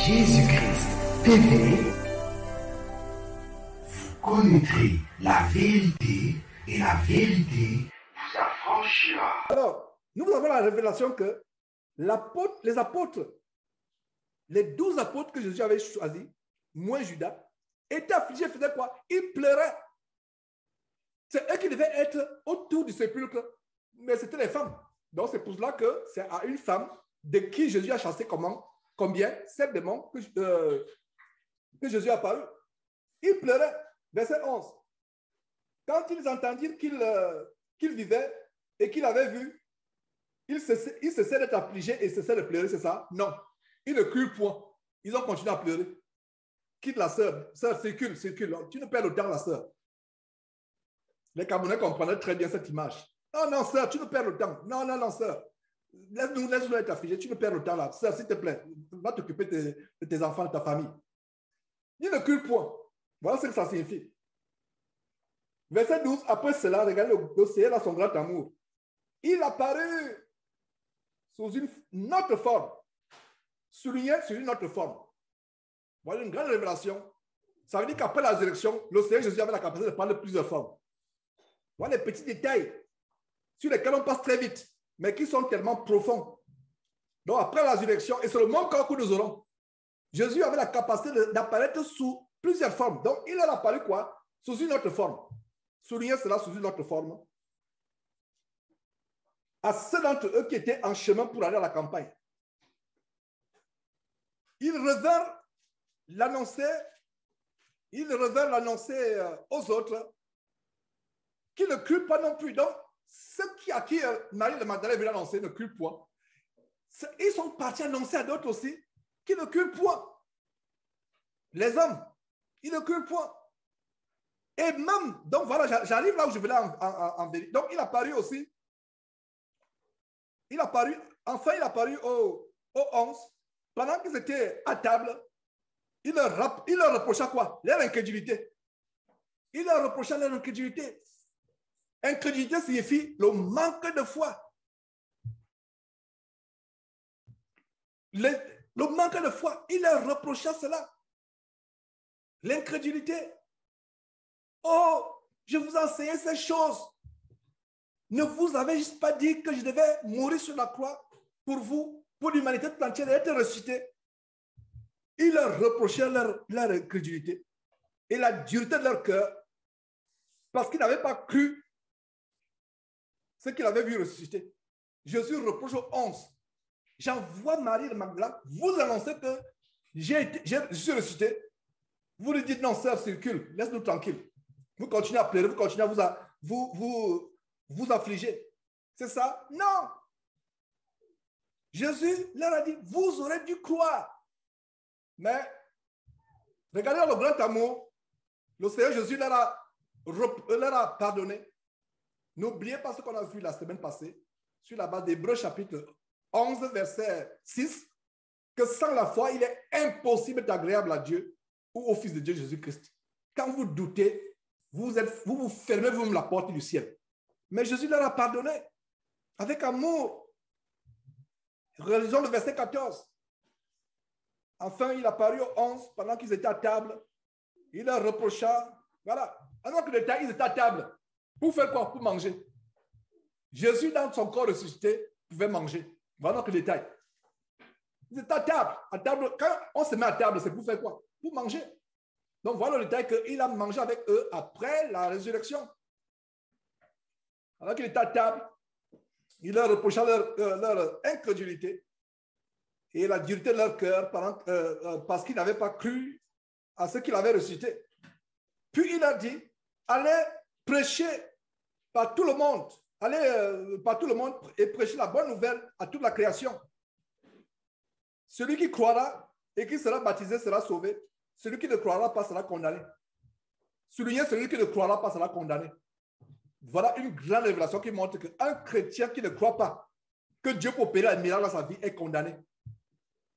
Jésus-Christ TV, vous connaîtrez la vérité et la vérité vous affranchira. Alors, nous avons la révélation que les apôtres, les 12 apôtres que Jésus avait choisis, moins Judas, étaient affligés, faisaient quoi? Ils pleuraient. C'est eux qui devaient être autour du sépulcre, mais c'était les femmes. Donc, c'est pour cela que c'est à une femme de qui Jésus a chassé combien? 7 démons que Jésus a parlé. Ils pleuraient. Verset 11. Quand ils entendirent qu'il vivait et qu'il avait vu, ils cessaient d'être affligés et cessaient de pleurer, c'est ça? Non. Ils ne crurent point. Ils ont continué à pleurer. Quitte la sœur. Sœur, circule. Tu ne perds le temps, la sœur. Les Camerounais comprendraient très bien cette image. Non, sœur, tu ne perds le temps. Non, sœur. Laisse-nous être affligés. Tu ne perds le temps là. Sœur, s'il te plaît, va t'occuper de tes enfants, de ta famille. Ils ne crurent point. Voilà ce que ça signifie. Verset 12, après cela, regardez le Seigneur a son grand amour. Il apparut sous une autre forme, souligné sur une autre forme. Voilà une grande révélation. Ça veut dire qu'après la résurrection, le Seigneur Jésus avait la capacité de prendre plusieurs formes. Voilà les petits détails sur lesquels on passe très vite, mais qui sont tellement profonds. Donc après la résurrection, et c'est le même corps que nous aurons, Jésus avait la capacité d'apparaître sous plusieurs formes. Donc il a apparu quoi? Sous une autre forme. Soulignez cela sous une autre forme. À ceux d'entre eux qui étaient en chemin pour aller à la campagne. Ils revinrent l'annoncer aux autres qui ne crurent pas non plus. Donc, ceux à qui Marie de Magdalene veut l'annoncer ne crurent point. Ils sont partis annoncer à d'autres aussi qui ne crurent point. Les hommes, ils ne crurent point. Et même, donc voilà, j'arrive là où je voulais en vérité. Donc, il a paru aussi. Il a paru au 11, pendant qu'ils étaient à table, il leur reprocha quoi? Leur incrédulité. Il leur reprocha leur incrédulité. Incrédulité signifie le manque de foi. Le manque de foi, il leur reprocha cela. L'incrédulité. Oh, je vous enseignais ces choses. Ne vous avez juste pas dit que je devais mourir sur la croix pour vous, pour l'humanité tout entière, et être ressuscité. Il leur reprochait leur incrédulité et la dureté de leur cœur parce qu'ils n'avaient pas cru ce qu'ils avaient vu ressusciter. Jésus reproche au 11. J'envoie Marie de Magdalene vous annoncer que je suis ressuscité. Vous lui dites non, sœur, circule, laisse-nous tranquille. Vous continuez à pleurer, vous continuez à vous affliger. C'est ça? Non. Jésus leur a dit, vous aurez dû croire. Mais, regardez le grand amour, le Seigneur Jésus leur a pardonné. N'oubliez pas ce qu'on a vu la semaine passée, sur la base d'Hébreux chapitre 11, verset 6, que sans la foi, il est impossible d'être agréable à Dieu ou au Fils de Dieu Jésus-Christ. Quand vous doutez, vous fermez vous-même la porte du ciel. Mais Jésus leur a pardonné avec amour. Religion le verset 14. Enfin, il apparut au 11 pendant qu'ils étaient à table. Il leur reprocha. Voilà. Alors que ils étaient à table. Pour faire quoi? Pour manger. Jésus, dans son corps ressuscité, pouvait manger. Voilà notre détail. Ils étaient à table. À table. Quand on se met à table, c'est pour faire quoi? Pour manger. Donc voilà le détail qu'il a mangé avec eux après la résurrection. Alors qu'il était à table, il leur reprocha leur incrédulité et la dureté de leur cœur parce qu'ils n'avaient pas cru à ce qu'il avait ressuscité. Puis il a dit, allez prêcher par tout le monde, et prêcher la bonne nouvelle à toute la création. Celui qui croira et qui sera baptisé sera sauvé. Celui qui ne croira pas sera condamné. Soulignez, celui qui ne croira pas sera condamné. Voilà une grande révélation qui montre qu'un chrétien qui ne croit pas que Dieu peut opérer un miracle dans sa vie est condamné.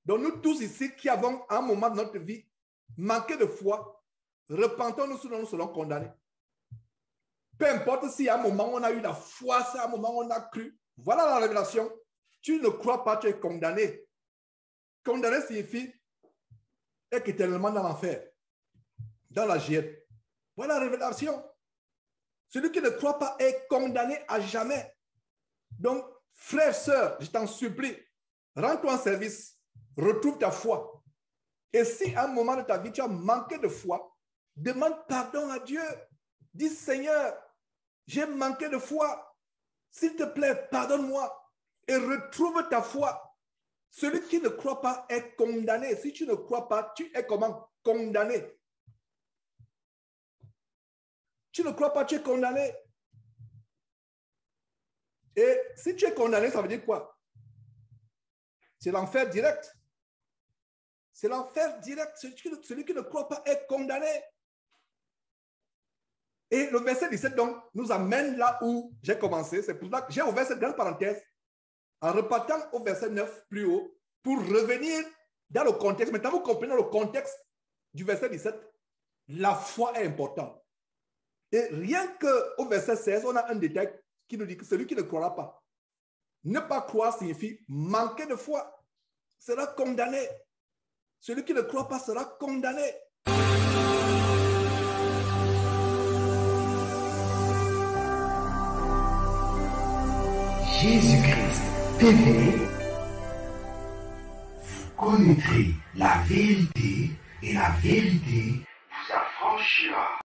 Donc nous tous ici qui avons à un moment de notre vie manqué de foi, repentons-nous sinon nous serons condamnés. Peu importe si à un moment on a eu la foi, si à un moment on a cru. Voilà la révélation. Tu ne crois pas, tu es condamné. Condamné signifie est éternellement dans l'enfer, dans la géhenne. Voilà la révélation. Celui qui ne croit pas est condamné à jamais. Donc, frère, sœur, je t'en supplie, rends-toi en service, retrouve ta foi. Et si à un moment de ta vie, tu as manqué de foi, demande pardon à Dieu. Dis, Seigneur, j'ai manqué de foi. S'il te plaît, pardonne-moi et retrouve ta foi. Celui qui ne croit pas est condamné. Si tu ne crois pas, tu es comment? Condamné. Tu ne crois pas, tu es condamné. Et si tu es condamné, ça veut dire quoi? C'est l'enfer direct. C'est l'enfer direct. Celui qui ne croit pas est condamné. Et le verset 17, donc, nous amène là où j'ai commencé. C'est pour ça que j'ai ouvert cette grande parenthèse en repartant au verset 9 plus haut pour revenir dans le contexte. Maintenant, vous comprenez le contexte du verset 17. La foi est importante. Et rien qu'au verset 16, on a un détail qui nous dit que celui qui ne croira pas, ne pas croire signifie manquer de foi, sera condamné. Celui qui ne croit pas sera condamné. Jésus-Christ TV, vous connaîtrez la vérité et la vérité vous affranchira.